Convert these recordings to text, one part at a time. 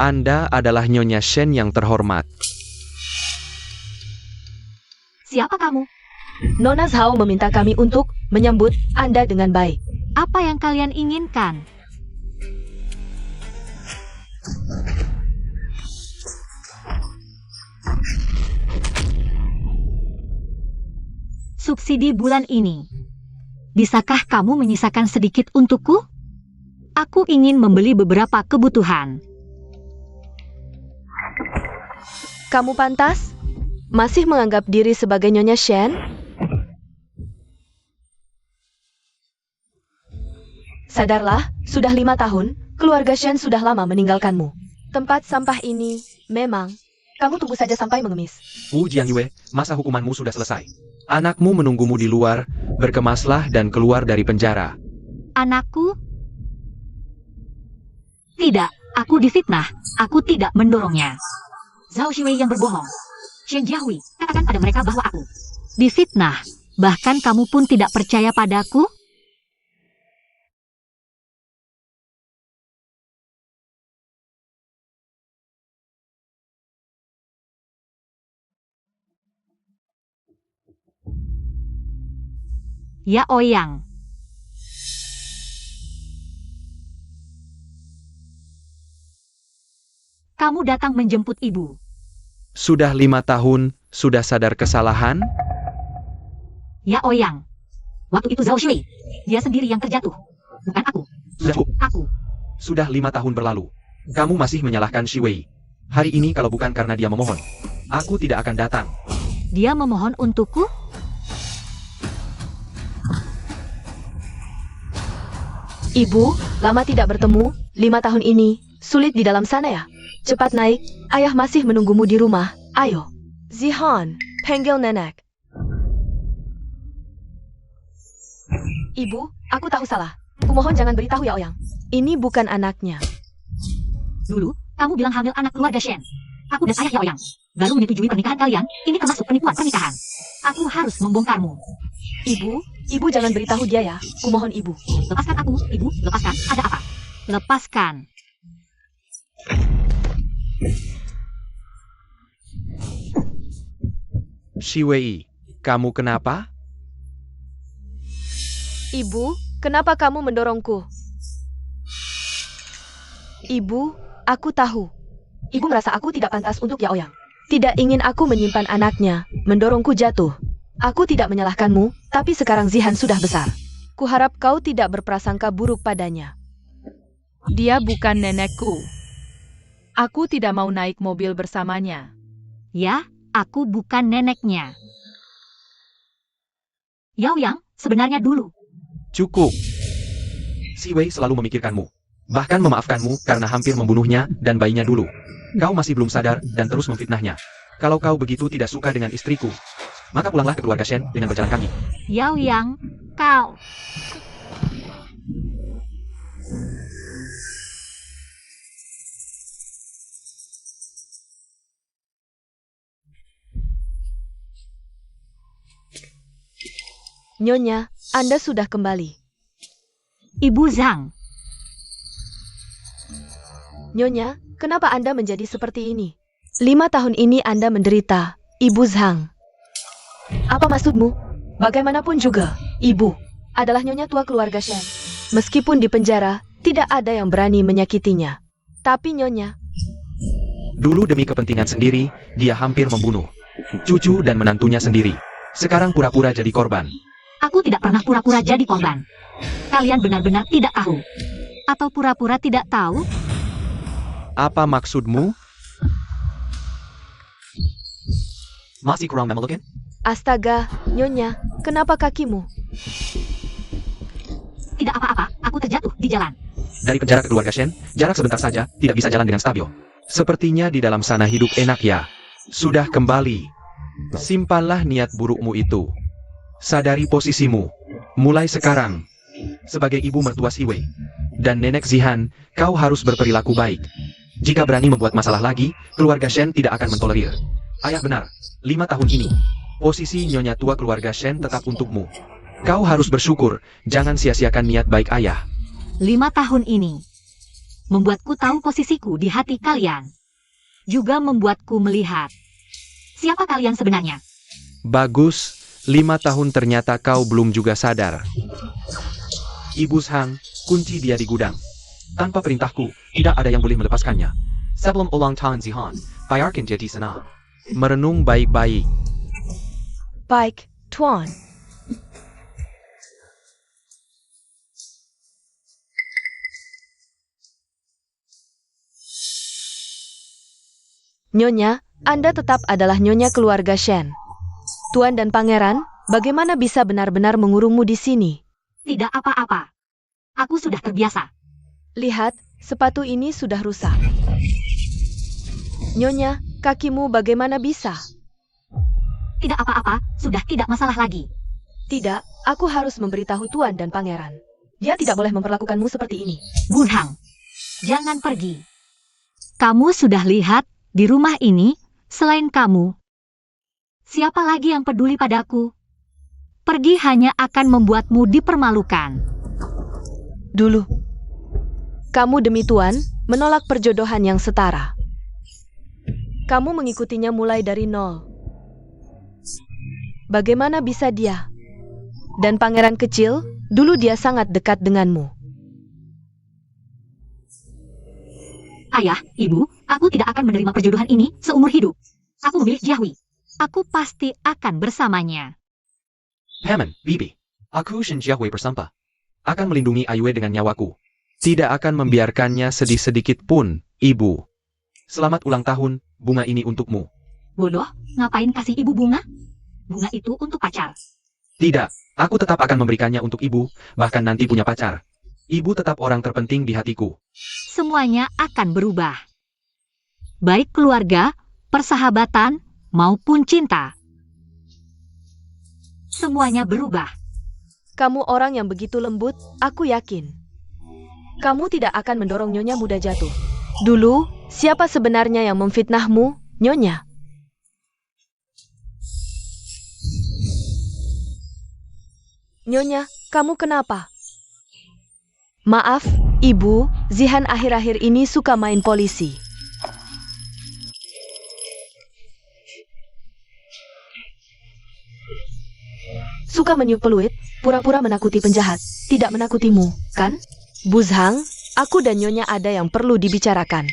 Anda adalah Nyonya Shen yang terhormat. Siapa kamu? Nona Zhao meminta kami untuk menyambut Anda dengan baik. Apa yang kalian inginkan? Subsidi bulan ini. Bisakah kamu menyisakan sedikit untukku? Aku ingin membeli beberapa kebutuhan. Kamu pantas? Masih menganggap diri sebagai Nyonya Shen? Sadarlah, sudah 5 tahun, keluarga Shen sudah lama meninggalkanmu. Tempat sampah ini, memang, kamu tunggu saja sampai mengemis. Wu Jianyue, masa hukumanmu sudah selesai. Anakmu menunggumu di luar, berkemaslah dan keluar dari penjara. Anakku? Tidak, aku difitnah. Aku tidak mendorongnya. Zhao Shiwei yang berbohong. Shen Jiahui, katakan pada mereka bahwa aku difitnah. Bahkan kamu pun tidak percaya padaku? Ya Ouyang. Kamu datang menjemput ibu. Sudah 5 tahun, sudah sadar kesalahan? Ya Ouyang. Waktu itu Zhao Shui. Dia sendiri yang terjatuh. Bukan aku. Cukup. Aku. Sudah 5 tahun berlalu. Kamu masih menyalahkan Shi Wei. Hari ini kalau bukan karena dia memohon, aku tidak akan datang. Dia memohon untukku? Ibu, lama tidak bertemu, 5 tahun ini, sulit di dalam sana ya? Cepat naik, ayah masih menunggumu di rumah, ayo. Zihan, panggil nenek. Ibu, aku tahu salah. Kumohon jangan beritahu ya Ouyang. Ini bukan anaknya. Dulu, kamu bilang hamil anak keluarga Shen. Aku dan ayah Ya Ouyang baru menyetujui pernikahan kalian. Ini termasuk penipuan pernikahan. Aku harus membongkarmu. Ibu jangan beritahu dia ya. Kumohon ibu. Lepaskan aku, ibu. Lepaskan. Ada apa? Lepaskan. Shi Wei, kamu kenapa? Ibu, kenapa kamu mendorongku? Ibu, aku tahu. Ibu merasa aku tidak pantas untuk Ya Ouyang. Tidak ingin aku menyimpan anaknya, mendorongku jatuh. Aku tidak menyalahkanmu, tapi sekarang Zihan sudah besar. Kuharap kau tidak berprasangka buruk padanya. Dia bukan nenekku. Aku tidak mau naik mobil bersamanya. Ya, aku bukan neneknya. Ya Ouyang, sebenarnya dulu. Cukup. Shi Wei selalu memikirkanmu. Bahkan memaafkanmu karena hampir membunuhnya dan bayinya dulu. Kau masih belum sadar dan terus memfitnahnya. Kalau kau begitu tidak suka dengan istriku, maka pulanglah ke keluarga Shen dengan berjalan kaki. Ya Ouyang, kau. Nyonya, Anda sudah kembali. Ibu Zhang. Nyonya, kenapa Anda menjadi seperti ini? 5 tahun ini Anda menderita, Ibu Zhang. Apa maksudmu? Bagaimanapun juga, Ibu adalah nyonya tua keluarga Shen. Meskipun di penjara, tidak ada yang berani menyakitinya. Tapi Nyonya, Dulu demi kepentingan sendiri, dia hampir membunuh cucu dan menantunya sendiri. Sekarang pura-pura jadi korban. Aku tidak pernah pura-pura jadi korban. Kalian benar-benar tidak tahu. Atau pura-pura tidak tahu? Apa maksudmu? Masih kurang memelukkan? astaga, Nyonya, kenapa kakimu? Tidak apa-apa, aku terjatuh di jalan. Dari penjara ke keluarga Shen, jarak sebentar saja, tidak bisa jalan dengan stabil. Sepertinya di dalam sana hidup enak ya. Sudah kembali. Simpanlah niat burukmu itu. Sadari posisimu. Mulai sekarang. Sebagai ibu mertua Shi Wei dan nenek Zihan, kau harus berperilaku baik. Jika berani membuat masalah lagi, keluarga Shen tidak akan mentolerir. Ayah benar, 5 tahun ini, posisi nyonya tua keluarga Shen tetap untukmu. Kau harus bersyukur, jangan sia-siakan niat baik ayah. 5 tahun ini. membuatku tahu posisiku di hati kalian. Juga membuatku melihat siapa kalian sebenarnya. Bagus, 5 tahun ternyata kau belum juga sadar. Ibu Zhang, kunci dia di gudang. Tanpa perintahku, tidak ada yang boleh melepaskannya. Sebelum ulang tahun Zihan, bayarkan dia di sana. Merenung baik-baik. Baik, Tuan. Nyonya, Anda tetap adalah nyonya keluarga Shen. Tuan dan Pangeran, bagaimana bisa benar-benar mengurungmu di sini? Tidak apa-apa. Aku sudah terbiasa. Lihat, sepatu ini sudah rusak. Nyonya, kakimu bagaimana bisa? Tidak apa-apa, sudah tidak masalah lagi. Tidak, aku harus memberitahu Tuan dan Pangeran. Dia tidak boleh memperlakukanmu seperti ini. Bunhang, jangan pergi. Kamu sudah lihat di rumah ini, selain kamu, siapa lagi yang peduli padaku? Pergi hanya akan membuatmu dipermalukan. Dulu, kamu demi Tuan menolak perjodohan yang setara. Kamu mengikutinya mulai dari nol. Bagaimana bisa dia? Dan pangeran kecil, dulu dia sangat dekat denganmu. Ayah, ibu, aku tidak akan menerima perjodohan ini seumur hidup. Aku memilih Jiahui. Aku pasti akan bersamanya. Paman, Bibi, Aku Shen Jiahui bersumpah. akan melindungi Ayue dengan nyawaku. Tidak akan membiarkannya sedih sedikit pun, Ibu. Selamat ulang tahun, bunga ini untukmu. Bodoh, ngapain kasih ibu bunga? Bunga itu untuk pacar. Tidak, aku tetap akan memberikannya untuk Ibu, bahkan nanti punya pacar. Ibu tetap orang terpenting di hatiku. Semuanya akan berubah. Baik keluarga, persahabatan, maupun cinta. Semuanya berubah. Kamu orang yang begitu lembut, aku yakin. Kamu tidak akan mendorong Nyonya muda jatuh. Dulu, siapa sebenarnya yang memfitnahmu, Nyonya? Nyonya, kamu kenapa? Maaf, Ibu, Zihan akhir-akhir ini suka main polisi. Suka meniup peluit, pura-pura menakuti penjahat, tidak menakutimu, kan? Bu Zhang, aku dan Nyonya ada yang perlu dibicarakan.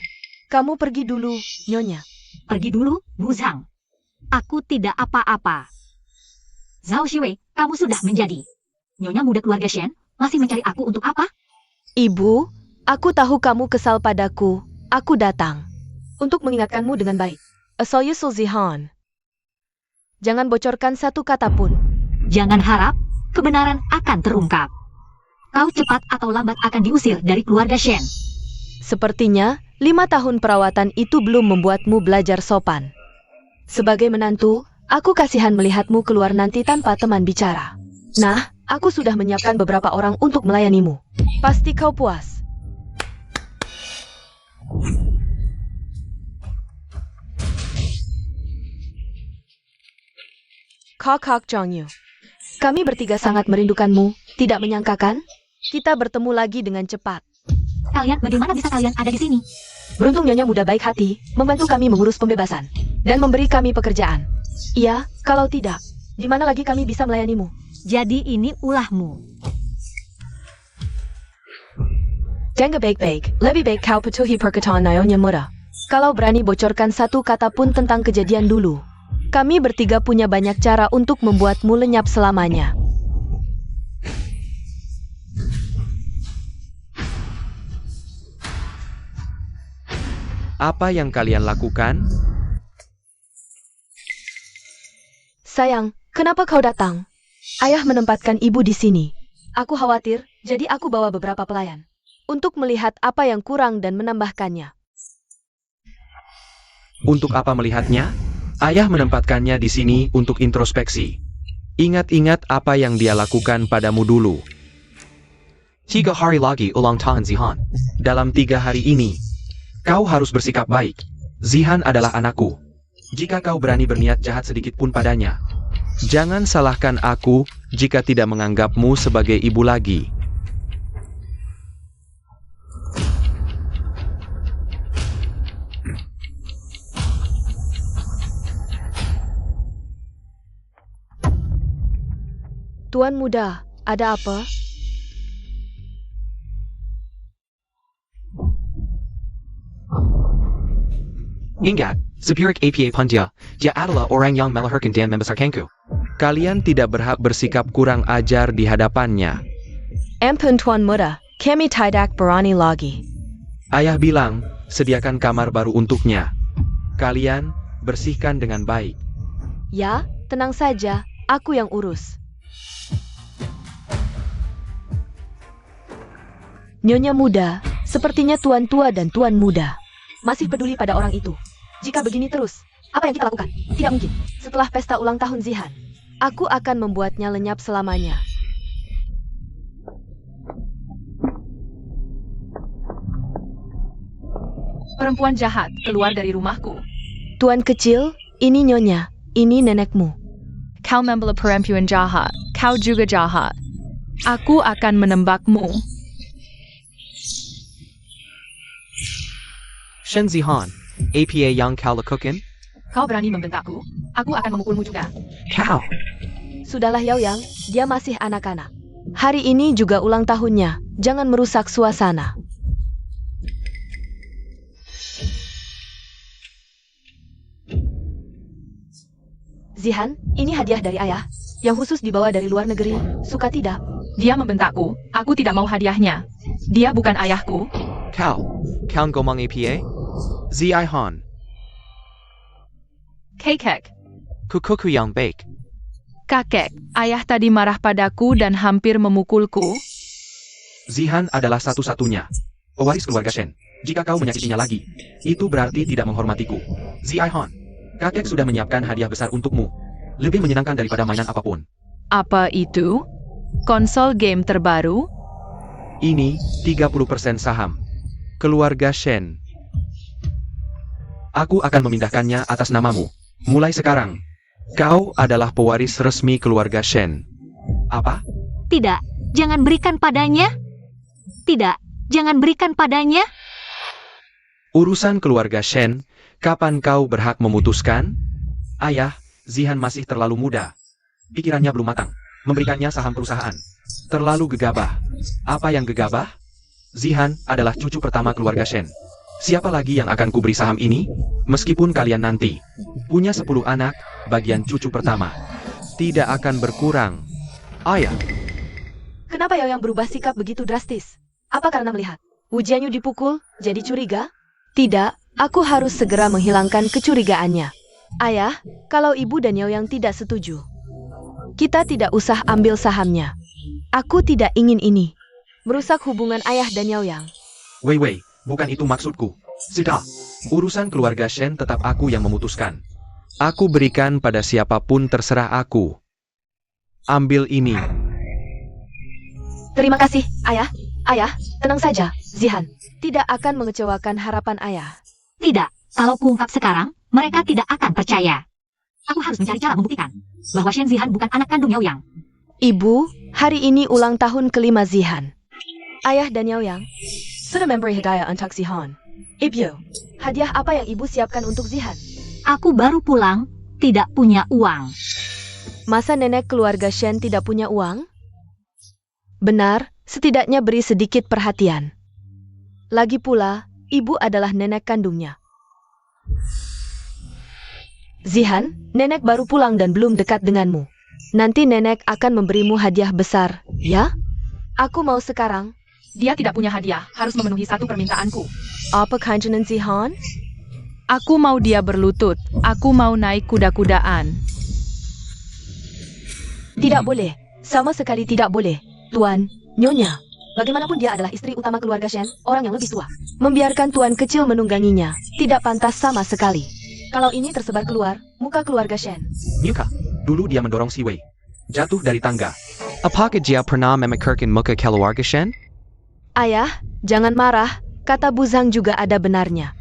Kamu pergi dulu, Nyonya. Pergi dulu, Bu Zhang. Aku tidak apa-apa. Zhao Shiwei, kamu sudah menjadi nyonya muda keluarga Shen, masih mencari aku untuk apa? Ibu, aku tahu kamu kesal padaku. Aku datang untuk mengingatkanmu dengan baik. Asoyusul Zihan. Jangan bocorkan satu kata pun. Jangan harap kebenaran akan terungkap. Kau cepat atau lambat akan diusir dari keluarga Shen. Sepertinya, 5 tahun perawatan itu belum membuatmu belajar sopan. Sebagai menantu, aku kasihan melihatmu keluar nanti tanpa teman bicara. Nah, aku sudah menyiapkan beberapa orang untuk melayanimu. Pasti kau puas. Kok Jongyu. Kami bertiga sangat merindukanmu, tidak menyangka kan? Kita bertemu lagi dengan cepat. Kalian, bagaimana bisa kalian ada di sini? Beruntung Nyonya muda baik hati, membantu kami mengurus pembebasan, dan memberi kami pekerjaan. Iya, kalau tidak, di mana lagi kami bisa melayanimu? Jadi ini ulahmu. Jangan baik-baik, lebih baik kau patuhi perkataan Nyonya muda. Kalau berani bocorkan satu kata pun tentang kejadian dulu, kami bertiga punya banyak cara untuk membuatmu lenyap selamanya. Apa yang kalian lakukan? Sayang, kenapa kau datang? Ayah menempatkan ibu di sini. Aku khawatir, jadi aku bawa beberapa pelayan untuk melihat apa yang kurang dan menambahkannya. Untuk apa melihatnya? Ayah menempatkannya di sini untuk introspeksi. Ingat-ingat apa yang dia lakukan padamu dulu. 3 hari lagi ulang tahun Zihan. Dalam 3 hari ini, kau harus bersikap baik. Zihan adalah anakku. Jika kau berani berniat jahat sedikit pun padanya, jangan salahkan aku jika tidak menganggapmu sebagai ibu lagi. Tuan muda, ada apa? Ingat, Sepurik APA Pundia, dia adalah orang yang melahirkan dan membesarkanku. Kalian tidak berhak bersikap kurang ajar di hadapannya. Ampun tuan muda, kami tidak berani lagi. Ayah bilang, sediakan kamar baru untuknya. Kalian bersihkan dengan baik. Ya, tenang saja, aku yang urus. Nyonya muda, sepertinya tuan tua dan tuan muda masih peduli pada orang itu. Jika begini terus, apa yang kita lakukan? Tidak mungkin. Setelah pesta ulang tahun Zihan, aku akan membuatnya lenyap selamanya. Perempuan jahat, keluar dari rumahku. Tuan kecil, ini nyonya, ini nenekmu. Kau membela perempuan jahat, kau juga jahat. Aku akan menembakmu. Shen Zihan, APA yang kau lakukan? Kau berani membentakku? Aku akan memukulmu juga. Kau. Sudahlah Yaoyang, dia masih anak-anak. Hari ini juga ulang tahunnya, jangan merusak suasana. Zihan, ini hadiah dari ayah, yang khusus dibawa dari luar negeri, suka tidak? Dia membentakku, aku tidak mau hadiahnya. Dia bukan ayahku. Kau ngomong APA? Zihan, Kekek, Kukuku yang baik. kakek, ayah tadi marah padaku dan hampir memukulku. Zihan adalah satu-satunya pewaris keluarga Shen. Jika kau menyakitinya lagi, itu berarti tidak menghormatiku. Zihan, kakek sudah menyiapkan hadiah besar untukmu. Lebih menyenangkan daripada mainan apapun. Apa itu? Konsol game terbaru? Ini 30% saham keluarga Shen. Aku akan memindahkannya atas namamu. Mulai sekarang, kau adalah pewaris resmi keluarga Shen. Apa? Tidak, jangan berikan padanya. Tidak, jangan berikan padanya. Urusan keluarga Shen, kapan kau berhak memutuskan? Ayah, Zihan masih terlalu muda. Pikirannya belum matang. Memberikannya saham perusahaan. Terlalu gegabah. Apa yang gegabah? Zihan adalah cucu pertama keluarga Shen. Siapa lagi yang akan kuberi saham ini? Meskipun kalian nanti punya 10 anak, bagian cucu pertama tidak akan berkurang. Ayah, Kenapa Yaoyang berubah sikap begitu drastis? Apa karena melihat Wujianyu dipukul, jadi curiga? Tidak, aku harus segera menghilangkan kecurigaannya. Ayah, kalau ibu dan Yaoyang tidak setuju, kita tidak usah ambil sahamnya. Aku tidak ingin ini merusak hubungan ayah dan Yaoyang. Wei, bukan itu maksudku. Sudah, urusan keluarga Shen tetap aku yang memutuskan. Aku berikan pada siapapun terserah aku. Ambil ini. Terima kasih, ayah. Ayah, tenang saja, Zihan. Tidak akan mengecewakan harapan ayah. Tidak, kalau kuungkap sekarang, mereka tidak akan percaya. Aku harus mencari cara membuktikan bahwa Shen Zihan bukan anak kandung Yaoyang. Ibu, hari ini ulang tahun kelima Zihan. Ayah dan Yaoyang sudah memberi hadiah untuk Zihan. Ibu, hadiah apa yang ibu siapkan untuk Zihan? Aku baru pulang, tidak punya uang. Masa nenek keluarga Shen tidak punya uang? Benar, setidaknya beri sedikit perhatian. Lagi pula, ibu adalah nenek kandungnya. Zihan, nenek baru pulang dan belum dekat denganmu. Nanti nenek akan memberimu hadiah besar, ya? Aku mau sekarang. Dia tidak punya hadiah, harus memenuhi satu permintaanku. Apa kanjenan Zihan? Aku mau dia berlutut, aku mau naik kuda-kudaan. Tidak boleh, sama sekali tidak boleh. Tuan, Nyonya, bagaimanapun dia adalah istri utama keluarga Shen, orang yang lebih tua. Membiarkan tuan kecil menungganginya, tidak pantas sama sekali. Kalau ini tersebar keluar, muka keluarga Shen. Nyuka, dulu dia mendorong si Wei. Jatuh dari tangga. Apakah dia pernah memikirkan muka keluarga Shen? Ayah, jangan marah, kata Buzang juga ada benarnya.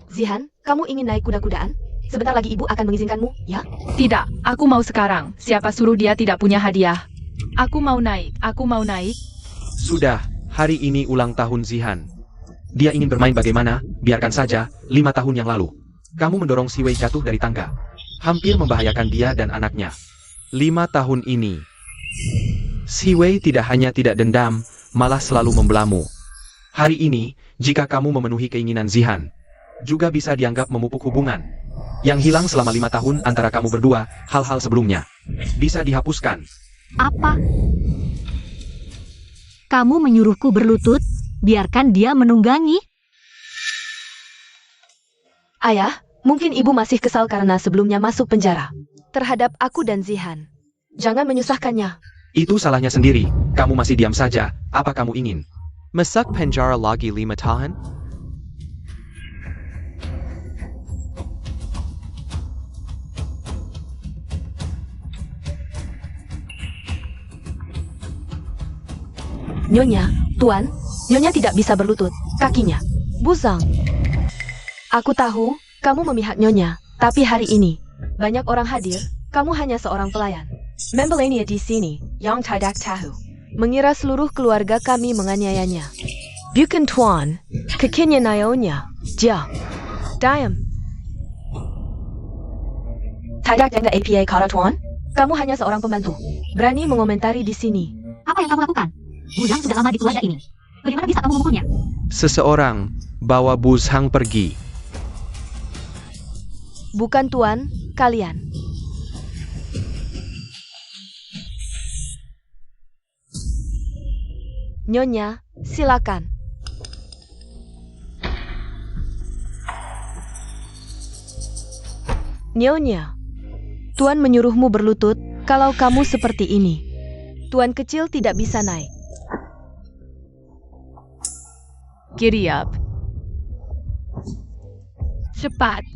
Zihan, kamu ingin naik kuda-kudaan? Sebentar lagi ibu akan mengizinkanmu, ya? Tidak, aku mau sekarang. Siapa suruh dia tidak punya hadiah? Aku mau naik, aku mau naik. Sudah, hari ini ulang tahun Zihan. Dia ingin bermain bagaimana, biarkan saja, 5 tahun yang lalu. Kamu mendorong Si Wei jatuh dari tangga. Hampir membahayakan dia dan anaknya. 5 tahun ini. Si Wei tidak hanya tidak dendam, malah selalu membelamu. Hari ini, jika kamu memenuhi keinginan Zihan, juga bisa dianggap memupuk hubungan. Yang hilang selama 5 tahun antara kamu berdua, hal-hal sebelumnya, bisa dihapuskan. Apa? Kamu menyuruhku berlutut? Biarkan dia menunggangi. Ayah, mungkin ibu masih kesal karena sebelumnya masuk penjara. Terhadap aku dan Zihan. Jangan menyusahkannya. Itu salahnya sendiri, kamu masih diam saja, apa kamu ingin? Masuk penjara lagi 5 tahun? Nyonya, Tuan, Nyonya tidak bisa berlutut, kakinya. Buzang. Aku tahu, kamu memihak Nyonya, tapi hari ini, banyak orang hadir, kamu hanya seorang pelayan. Membelainya di sini, yang tidak tahu. Mengira seluruh keluarga kami menganiayanya. Bukan Tuan, kakinya Nyonya, dia. Diam. Tidak jaga APA kara Tuan, kamu hanya seorang pembantu. Berani mengomentari di sini. Apa yang kamu lakukan? Buzang sudah lama di keluarga ini. Bagaimana bisa kamu memukulnya? Seseorang bawa Buzhang pergi. Bukan Tuan, kalian. Nyonya, silakan. Nyonya, Tuan menyuruhmu berlutut kalau kamu seperti ini. Tuan kecil tidak bisa naik. Giddy up. Cepat.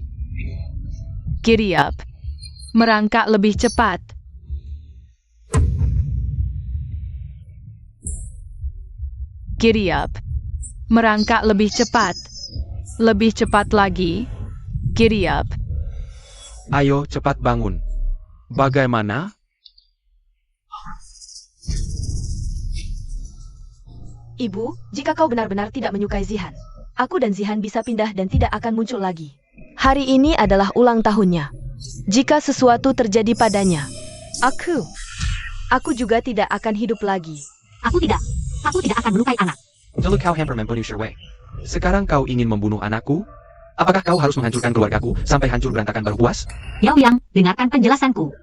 Giddy up. Merangkak lebih cepat. Giddy up. Merangkak lebih cepat. Lebih cepat lagi. Giddy up. Ayo cepat bangun. Bagaimana? Ibu, jika kau benar-benar tidak menyukai Zihan, aku dan Zihan bisa pindah dan tidak akan muncul lagi. Hari ini adalah ulang tahunnya. Jika sesuatu terjadi padanya, aku juga tidak akan hidup lagi. Aku tidak akan melukai anak. Dulu kau hampir membunuh Si Wei. Sekarang kau ingin membunuh anakku? Apakah kau harus menghancurkan keluargaku sampai hancur berantakan baru puas? Yao Yang, dengarkan penjelasanku.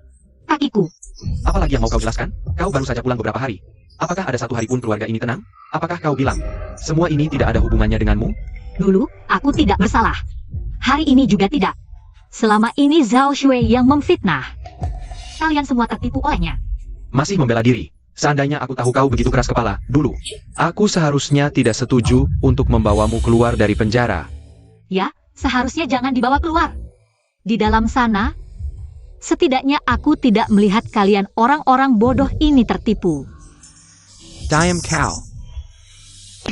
Kakiku. Apalagi yang mau kau jelaskan? Kau baru saja pulang beberapa hari. Apakah ada satu hari pun keluarga ini tenang? Apakah kau bilang, semua ini tidak ada hubungannya denganmu? Dulu, aku tidak bersalah. Hari ini juga tidak. Selama ini Zhao Shui yang memfitnah. Kalian semua tertipu olehnya. Masih membela diri. Seandainya aku tahu kau begitu keras kepala, dulu. Aku seharusnya tidak setuju untuk membawamu keluar dari penjara. Ya, seharusnya jangan dibawa keluar. Di dalam sana, setidaknya aku tidak melihat kalian orang-orang bodoh ini tertipu. Diam kau.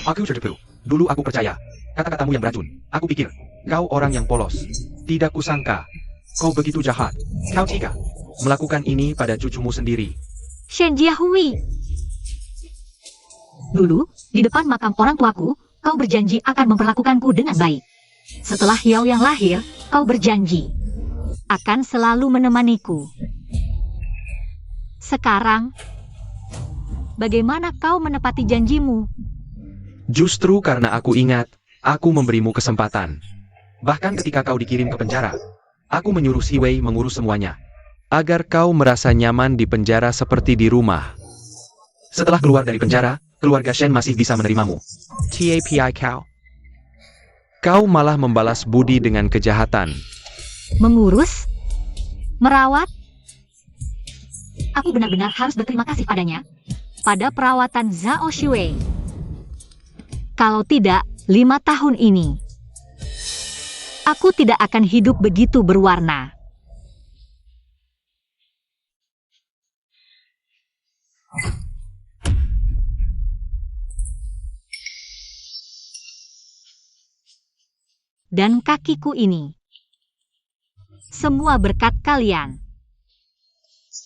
Aku tertipu. Dulu aku percaya. Kata-katamu yang beracun. Aku pikir, kau orang yang polos. Tidak kusangka. Kau begitu jahat. Kau tega melakukan ini pada cucumu sendiri. Shen Jiahui. Dulu, di depan makam orang tuaku, kau berjanji akan memperlakukanku dengan baik. Setelah Yao Yang lahir, kau berjanji akan selalu menemaniku. Sekarang, bagaimana kau menepati janjimu? Justru karena aku ingat, aku memberimu kesempatan. Bahkan ketika kau dikirim ke penjara, aku menyuruh Si Wei mengurus semuanya. Agar kau merasa nyaman di penjara seperti di rumah. Setelah keluar dari penjara, keluarga Shen masih bisa menerimamu. TAPI kau. Kau malah membalas budi dengan kejahatan. Mengurus? Merawat? Aku benar-benar harus berterima kasih padanya. Pada perawatan Zhao Shui. Kalau tidak, 5 tahun ini, aku tidak akan hidup begitu berwarna. Dan kakiku ini, semua berkat kalian.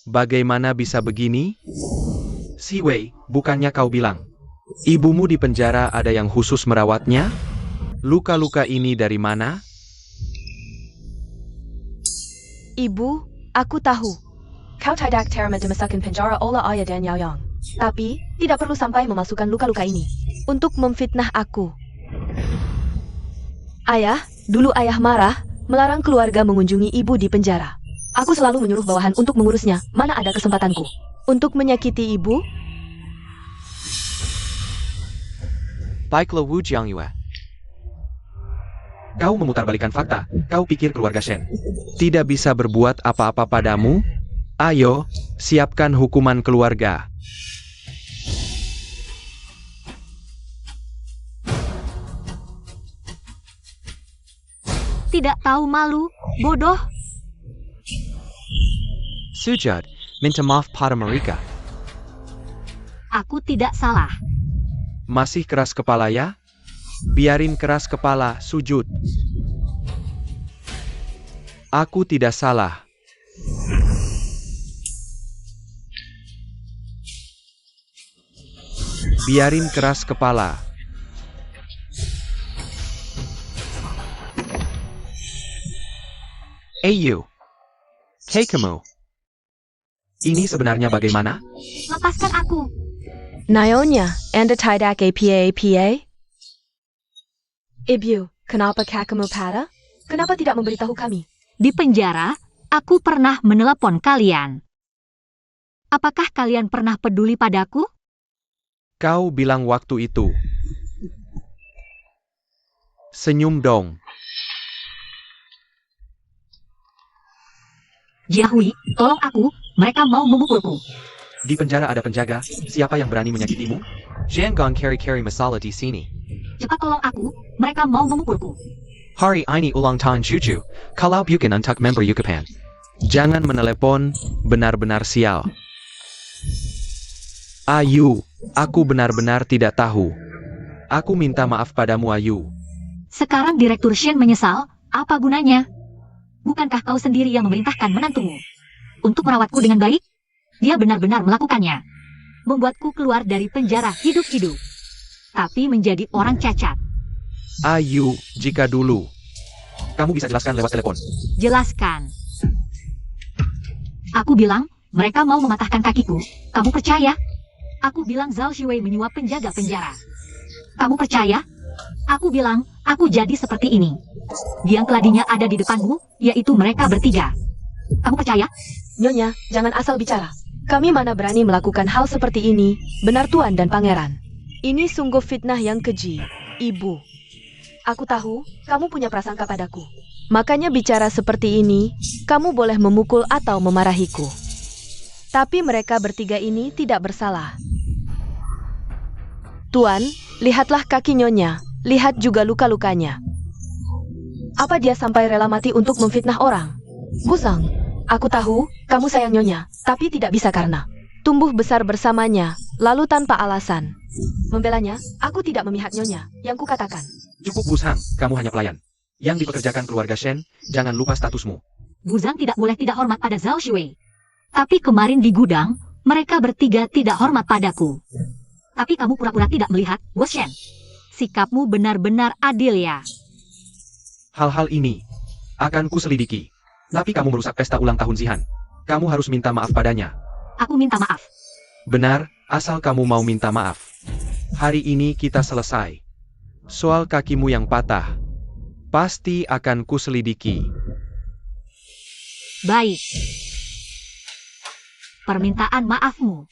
Bagaimana bisa begini? Si Wei, bukannya kau bilang, ibumu di penjara ada yang khusus merawatnya? Luka-luka ini dari mana? Ibu, aku tahu. Kau tidak memasukkan penjara olah ayah dan Yaoyang. Tapi, tidak perlu sampai memasukkan luka-luka ini. Untuk memfitnah aku. Ayah, dulu ayah marah, melarang keluarga mengunjungi ibu di penjara. Aku selalu menyuruh bawahan untuk mengurusnya, mana ada kesempatanku. Untuk menyakiti ibu, Baiklah Wu Jiangyue. Kau memutarbalikkan fakta. Kau pikir keluarga Shen tidak bisa berbuat apa-apa padamu? Ayo, siapkan hukuman keluarga. Tidak tahu malu, bodoh. Sujud, minta maaf pada mereka. Aku tidak salah. Masih keras kepala ya? Biarin keras kepala, sujud. Aku tidak salah. Biarin keras kepala. Ayu. Keikamu. Ini sebenarnya bagaimana? Lepaskan aku. Nyonya, Anda tidak apa-apa? Ibu, kenapa kamu pada? Kenapa tidak memberitahu kami? Di penjara, aku pernah menelepon kalian. Apakah kalian pernah peduli padaku? Kau bilang waktu itu. Senyum dong. Jiahui, tolong aku, mereka mau memukulku. Di penjara ada penjaga. Siapa yang berani menyakitimu? Jangan carry masalah di sini. Cepat tolong aku, mereka mau memukulku. Hari ini ulang tahun Juju. Kalau bukan untuk member Yukapan. Jangan menelepon, benar-benar sial. Ayu, aku benar-benar tidak tahu. Aku minta maaf padamu, Ayu. Sekarang Direktur Shen menyesal, apa gunanya? Bukankah kau sendiri yang memerintahkan menantumu untuk merawatku dengan baik? Dia benar-benar melakukannya. Membuatku keluar dari penjara hidup-hidup. Tapi menjadi orang cacat. Ayu, jika dulu. Kamu bisa jelaskan lewat telepon. Jelaskan. Aku bilang, mereka mau mematahkan kakiku. Kamu percaya? Aku bilang Zhao Shuwei menyuap penjaga penjara. Kamu percaya? Aku bilang, aku jadi seperti ini. Biang keladinya ada di depanmu, yaitu mereka bertiga. Kamu percaya? Nyonya, jangan asal bicara. Kami mana berani melakukan hal seperti ini, benar Tuan dan Pangeran. Ini sungguh fitnah yang keji, Ibu. Aku tahu, kamu punya prasangka padaku. Makanya bicara seperti ini, kamu boleh memukul atau memarahiku. Tapi mereka bertiga ini tidak bersalah. Tuan, lihatlah kaki Nyonya, lihat juga luka-lukanya. Apa dia sampai rela mati untuk memfitnah orang? Guzang, aku tahu, kamu sayang Nyonya, tapi tidak bisa karena tumbuh besar bersamanya, lalu tanpa alasan. Membelanya, aku tidak memihak Nyonya, yang kukatakan. Cukup Bushang, kamu hanya pelayan. Yang dipekerjakan keluarga Shen, jangan lupa statusmu. Guzang tidak boleh tidak hormat pada Zhao Shuwei. Tapi kemarin di gudang, mereka bertiga tidak hormat padaku. Tapi kamu pura-pura tidak melihat, Bos Shen. Sikapmu benar-benar adil ya. Hal-hal ini akan kuselidiki. Tapi kamu merusak pesta ulang tahun Zihan. Kamu harus minta maaf padanya. Aku minta maaf. Benar, asal kamu mau minta maaf. Hari ini kita selesai. Soal kakimu yang patah, pasti akan kuselidiki. Baik. Permintaan maafmu.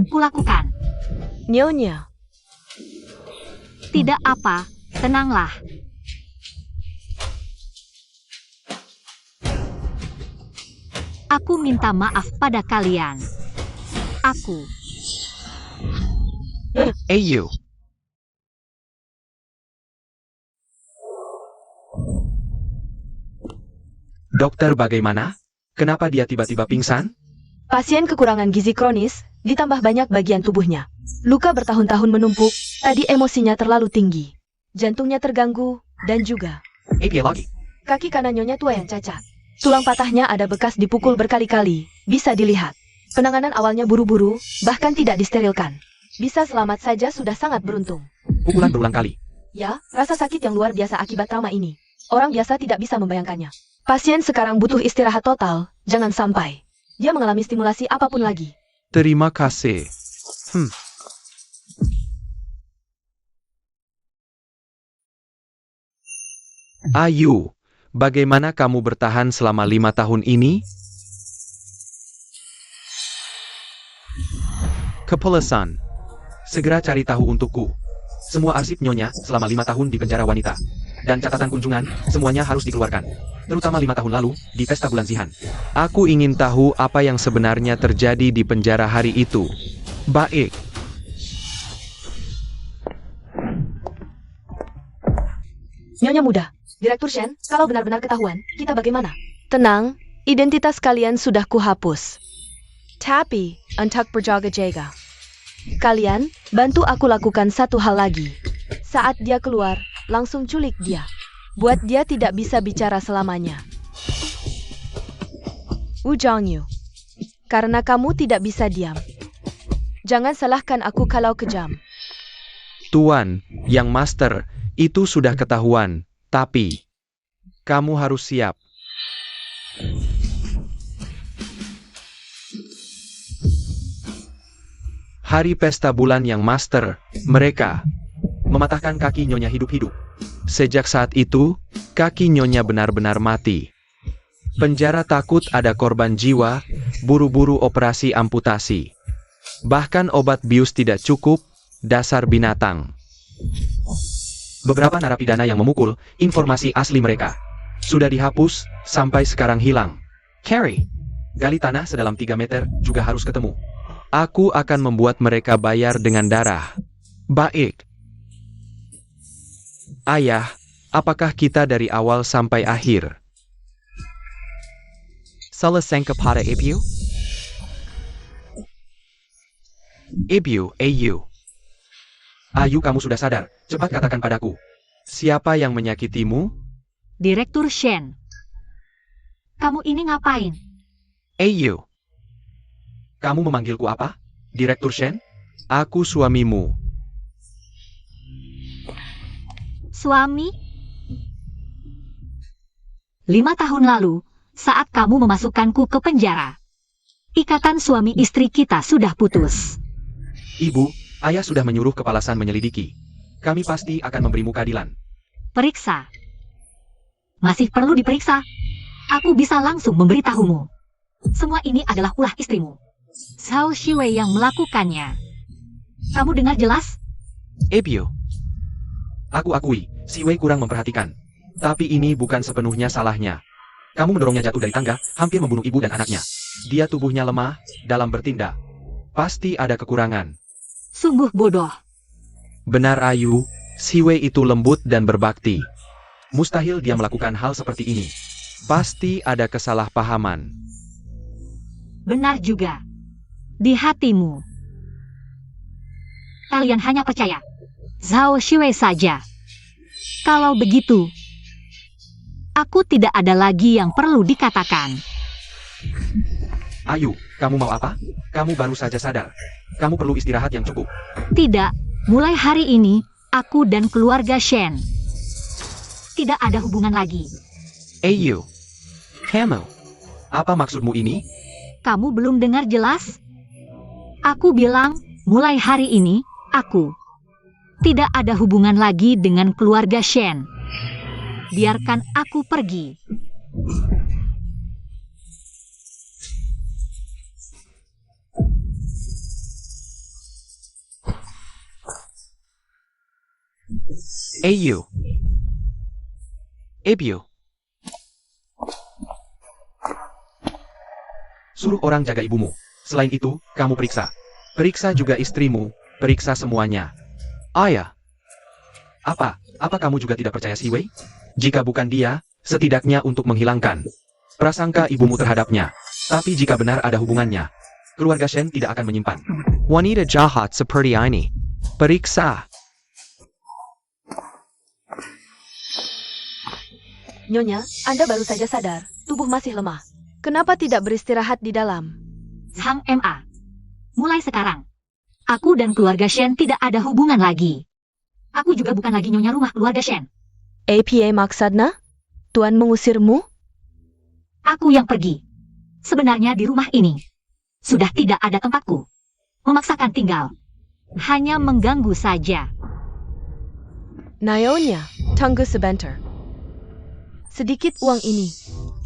Kulakukan. Nyonya, Tidak apa, tenanglah. Aku minta maaf pada kalian. Aku. Ayu. Dokter bagaimana? Kenapa dia tiba-tiba pingsan? pasien kekurangan gizi kronis, ditambah banyak bagian tubuhnya. Luka bertahun-tahun menumpuk, tadi emosinya terlalu tinggi. Jantungnya terganggu, dan juga APA lagi. kaki kanan Nyonya tua yang cacat. Tulang patahnya ada bekas dipukul berkali-kali, bisa dilihat. Penanganan awalnya buru-buru, bahkan tidak disterilkan. Bisa selamat saja sudah sangat beruntung. Pukulan berulang kali. Ya, rasa sakit yang luar biasa akibat trauma ini. Orang biasa tidak bisa membayangkannya. Pasien sekarang butuh istirahat total, jangan sampai dia mengalami stimulasi apapun lagi. Terima kasih. Ayu, bagaimana kamu bertahan selama 5 tahun ini? Kepolosan. Segera cari tahu untukku. Semua arsip Nyonya selama 5 tahun di penjara wanita. Dan catatan kunjungan, semuanya harus dikeluarkan. Terutama 5 tahun lalu, di pesta bulan Zihan. Aku ingin tahu apa yang sebenarnya terjadi di penjara hari itu. Baik. Nyonya muda, Direktur Shen, kalau benar-benar ketahuan, kita bagaimana? Tenang, identitas kalian sudah kuhapus. Tapi, untuk berjaga-jaga. Kalian, bantu aku lakukan satu hal lagi. Saat dia keluar, langsung culik dia. Buat dia tidak bisa bicara selamanya. Ujang Yu. Karena kamu tidak bisa diam. Jangan salahkan aku kalau kejam. Tuan, yang master, itu sudah ketahuan. Tapi, kamu harus siap. Hari pesta bulan yang master, mereka mematahkan kaki Nyonya hidup-hidup. Sejak saat itu, kaki Nyonya benar-benar mati. Penjara takut ada korban jiwa, buru-buru operasi amputasi. Bahkan obat bius tidak cukup, dasar binatang. Beberapa narapidana yang memukul, informasi asli mereka sudah dihapus, sampai sekarang hilang. Carrie, gali tanah sedalam 3 meter juga harus ketemu. Aku akan membuat mereka bayar dengan darah. Baik. Ayah, apakah kita dari awal sampai akhir? Salah sangka pada Ibu? Ibu, Ayu. Ayu, kamu sudah sadar. Cepat katakan padaku. Siapa yang menyakitimu? Direktur Shen. Kamu ini ngapain? Ayu. Kamu memanggilku apa? Direktur Shen? Aku suamimu. Suami? 5 tahun lalu, saat kamu memasukkanku ke penjara, ikatan suami istri kita sudah putus. Ibu, ayah sudah menyuruh kepala San menyelidiki. Kami pasti akan memberimu keadilan. Periksa. Masih perlu diperiksa? Aku bisa langsung memberitahumu. Semua ini adalah ulah istrimu. Zhao Shiwei yang melakukannya. Kamu dengar jelas? Ibu. Aku akui, si Wei kurang memperhatikan. Tapi ini bukan sepenuhnya salahnya. Kamu mendorongnya jatuh dari tangga, hampir membunuh ibu dan anaknya. Dia tubuhnya lemah, dalam bertindak. Pasti ada kekurangan. Sungguh bodoh. Benar Ayu, si Wei itu lembut dan berbakti. Mustahil dia melakukan hal seperti ini. Pasti ada kesalahpahaman. Benar juga. Di hatimu. Kalian hanya percaya Zhao Shiwei saja. Kalau begitu, aku tidak ada lagi yang perlu dikatakan. Ayu, kamu mau apa? Kamu baru saja sadar. Kamu perlu istirahat yang cukup. Tidak, mulai hari ini, aku dan keluarga Shen tidak ada hubungan lagi. Ayu. Kamu. Apa maksudmu ini? Kamu belum dengar jelas? Aku bilang, mulai hari ini, aku tidak ada hubungan lagi dengan keluarga Shen. Biarkan aku pergi. Ayu. Ibu. Suruh orang jaga ibumu. Selain itu, kamu periksa. Periksa juga istrimu. Periksa semuanya. Ayah. Apa kamu juga tidak percaya si Wei? Jika bukan dia, setidaknya untuk menghilangkan prasangka ibumu terhadapnya. Tapi jika benar ada hubungannya, keluarga Shen tidak akan menyimpan Wanita jahat seperti ini. periksa. Nyonya, Anda baru saja sadar, tubuh masih lemah. Kenapa tidak beristirahat di dalam? Sang MA. Mulai sekarang, aku dan keluarga Shen tidak ada hubungan lagi. Aku juga bukan lagi nyonya rumah keluarga Shen. APA maksudnya? Tuan mengusirmu? Aku yang pergi. Sebenarnya di rumah ini sudah tidak ada tempatku. Memaksakan tinggal. Hanya mengganggu saja. Nyonya, tunggu sebentar. Sedikit uang ini,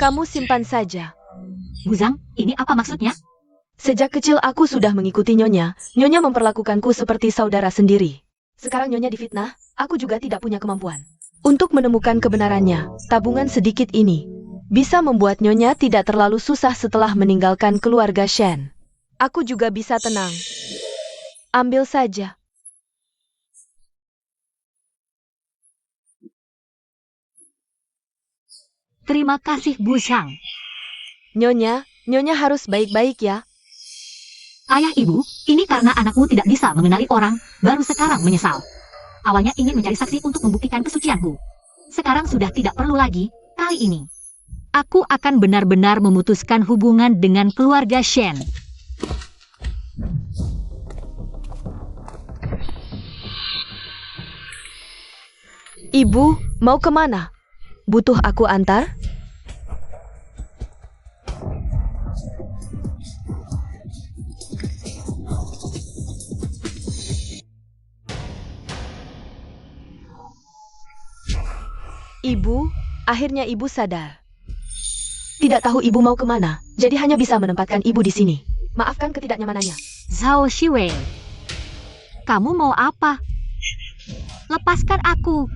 kamu simpan saja. Buzang, ini apa maksudnya? Sejak kecil aku sudah mengikuti Nyonya. Nyonya memperlakukanku seperti saudara sendiri. Sekarang Nyonya difitnah, aku juga tidak punya kemampuan. Untuk menemukan kebenarannya, tabungan sedikit ini bisa membuat Nyonya tidak terlalu susah setelah meninggalkan keluarga Shen. Aku juga bisa tenang. Ambil saja. Terima kasih Buzang. Nyonya harus baik-baik ya. Ayah ibu, ini karena anakmu tidak bisa mengenali orang, baru sekarang menyesal. Awalnya ingin mencari saksi untuk membuktikan kesucianku. Sekarang sudah tidak perlu lagi, kali ini. Aku akan benar-benar memutuskan hubungan dengan keluarga Shen. Ibu, mau kemana? Butuh aku antar? Ibu, akhirnya ibu sadar. Tidak tahu ibu mau kemana, jadi hanya bisa menempatkan ibu di sini. Maafkan ketidaknyamanannya. Zhao Shiwei, kamu mau apa? Lepaskan aku.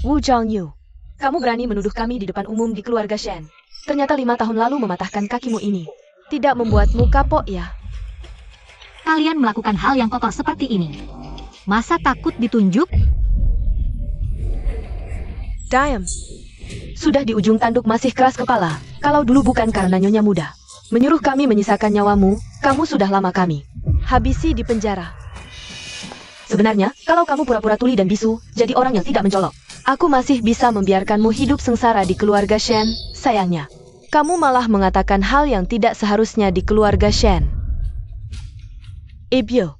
Wu Zhongyu, kamu berani menuduh kami di depan umum di keluarga Shen. Ternyata 5 tahun lalu mematahkan kakimu ini. Tidak membuatmu kapok ya? Kalian melakukan hal yang kotor seperti ini. Masa takut ditunjuk? Diam. Sudah di ujung tanduk masih keras kepala. Kalau dulu bukan karena Nyonya muda menyuruh kami menyisakan nyawamu, kamu sudah lama kami habisi di penjara. Sebenarnya, kalau kamu pura-pura tuli dan bisu, jadi orang yang tidak mencolok, aku masih bisa membiarkanmu hidup sengsara di keluarga Shen. Sayangnya, kamu malah mengatakan hal yang tidak seharusnya di keluarga Shen. Ibyo,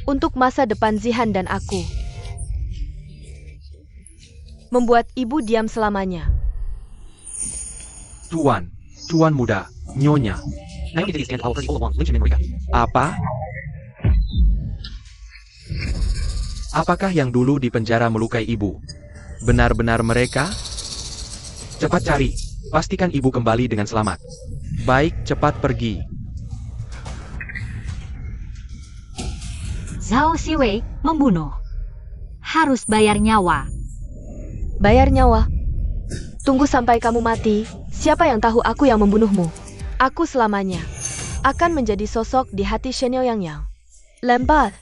untuk masa depan Zihan dan aku, membuat ibu diam selamanya. Tuan muda, Nyonya. Now you stand all along, Lynch and Enrica. Apa? Apakah yang dulu di penjara melukai ibu? Benar-benar mereka? Cepat cari, pastikan ibu kembali dengan selamat. Baik, cepat pergi. Zhao Shiwei membunuh. Harus bayar nyawa. Bayar nyawa? Tunggu sampai kamu mati, siapa yang tahu aku yang membunuhmu? Aku selamanya akan menjadi sosok di hati Shen Yang. Lembut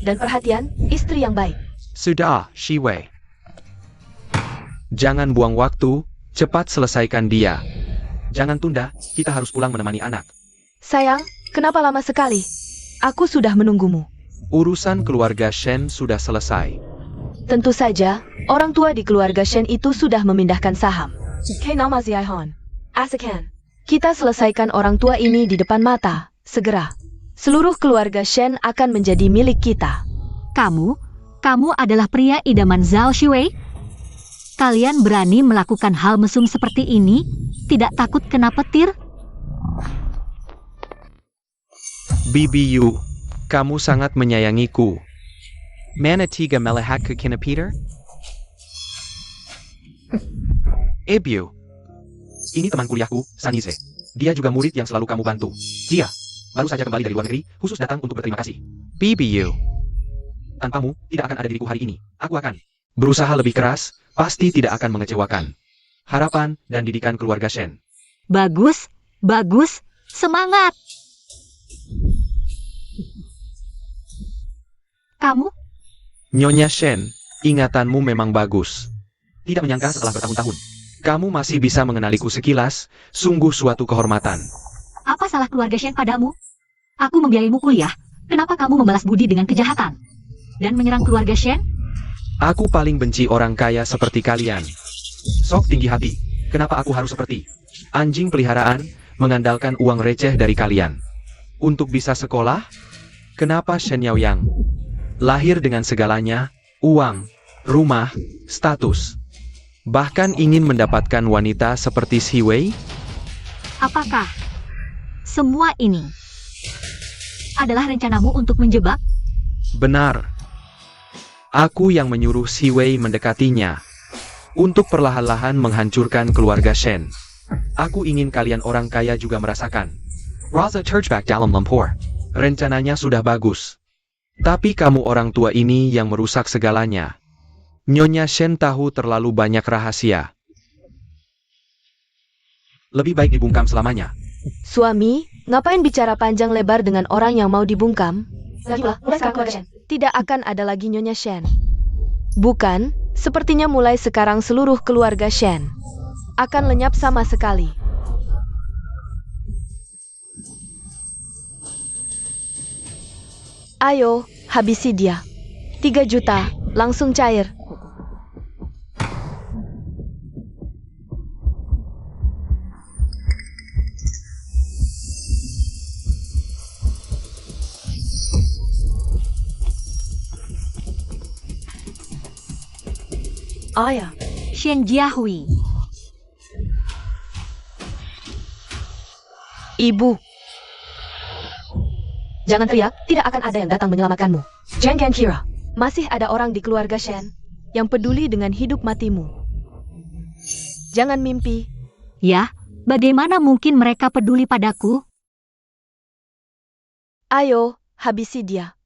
dan perhatian, istri yang baik. Sudah, Shiwei. Jangan buang waktu, cepat selesaikan dia. Jangan tunda, kita harus pulang menemani anak. Sayang, kenapa lama sekali? Aku sudah menunggumu. Urusan keluarga Shen sudah selesai. Tentu saja, orang tua di keluarga Shen itu sudah memindahkan saham. Nama Ziaihon. Asekan. Kita selesaikan orang tua ini di depan mata, segera. Seluruh keluarga Shen akan menjadi milik kita. Kamu adalah pria idaman Zhao Shiwei? Kalian berani melakukan hal mesum seperti ini? Tidak takut kena petir? Bibi Yu, kamu sangat menyayangiku. Mana tiga melihat ke kina Peter? Ebyo. Ini teman kuliahku, Sanise. Dia juga murid yang selalu kamu bantu. Dia baru saja kembali dari luar negeri, khusus datang untuk berterima kasih. BBU. Tanpamu, tidak akan ada diriku hari ini. Aku akan berusaha lebih keras, pasti tidak akan mengecewakan harapan dan didikan keluarga Shen. Bagus, bagus, semangat. Kamu? Nyonya Shen, ingatanmu memang bagus. Tidak menyangka setelah bertahun-tahun, kamu masih bisa mengenaliku sekilas, sungguh suatu kehormatan. Apa salah keluarga Shen padamu? Aku membiayaimu kuliah. Kenapa kamu membalas budi dengan kejahatan? Dan menyerang keluarga Shen? Aku paling benci orang kaya seperti kalian. Sok tinggi hati, kenapa aku harus seperti anjing peliharaan, mengandalkan uang receh dari kalian? Untuk bisa sekolah? Kenapa Shen Yaoyang? Lahir dengan segalanya, uang, rumah, status. Bahkan ingin mendapatkan wanita seperti Xi Wei? Apakah semua ini adalah rencanamu untuk menjebak? Benar. Aku yang menyuruh Xi Wei mendekatinya. Untuk perlahan-lahan menghancurkan keluarga Shen. Aku ingin kalian orang kaya juga merasakan. Raza terjebak dalam lumpur. Rencananya sudah bagus. Tapi kamu orang tua ini yang merusak segalanya. Nyonya Shen tahu terlalu banyak rahasia. Lebih baik dibungkam selamanya. Suami, ngapain bicara panjang lebar dengan orang yang mau dibungkam? Lagipula, mulai sekarang keluarga Shen. Tidak akan ada lagi Nyonya Shen. Bukan, sepertinya mulai sekarang seluruh keluarga Shen akan lenyap sama sekali. Ayo, habisi dia. 3 juta, langsung cair. Ayah, Shen Jiahui. Ibu. Jangan teriak, tidak akan ada yang datang menyelamatkanmu. Zhang Gan kira, masih ada orang di keluarga Shen yang peduli dengan hidup matimu. Jangan mimpi. Ya, bagaimana mungkin mereka peduli padaku? Ayo, habisi dia.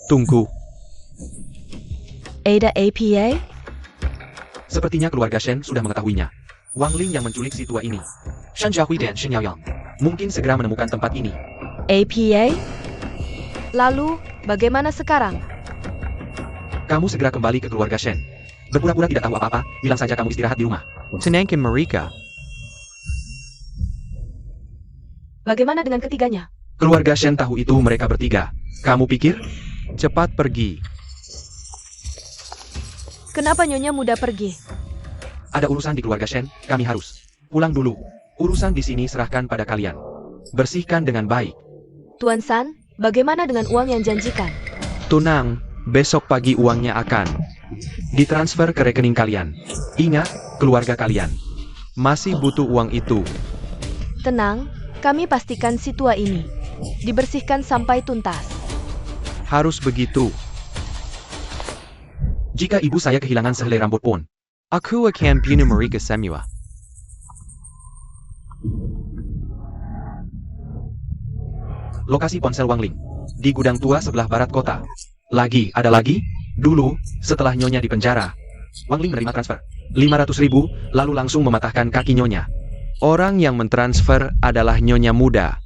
Tunggu. Ada APA? Sepertinya keluarga Shen sudah mengetahuinya. Wang Ling yang menculik si tua ini. Shen Jiahui dan Shen Yaoyang. Mungkin segera menemukan tempat ini. APA? Lalu, bagaimana sekarang? Kamu segera kembali ke keluarga Shen. Berpura-pura tidak tahu apa-apa, bilang saja kamu istirahat di rumah. Tenangkan mereka. Bagaimana dengan ketiganya? Keluarga Shen tahu itu mereka bertiga. Kamu pikir? Cepat pergi. Kenapa Nyonya muda pergi? Ada urusan di keluarga Shen, kami harus pulang dulu. Urusan di sini serahkan pada kalian. Bersihkan dengan baik. Tuan San, bagaimana dengan uang yang janjikan? Tenang, besok pagi uangnya akan ditransfer ke rekening kalian. Ingat, keluarga kalian masih butuh uang itu. Tenang, kami pastikan si tua ini dibersihkan sampai tuntas. Harus begitu. Jika ibu saya kehilangan sehelai rambut pun, Aku akan bunuh mereka semua. lokasi ponsel Wang Ling di gudang tua sebelah barat kota. Ada lagi? Dulu, setelah Nyonya di penjara, Wang Ling menerima transfer 500.000, lalu langsung mematahkan kaki Nyonya. Orang yang mentransfer adalah Nyonya muda.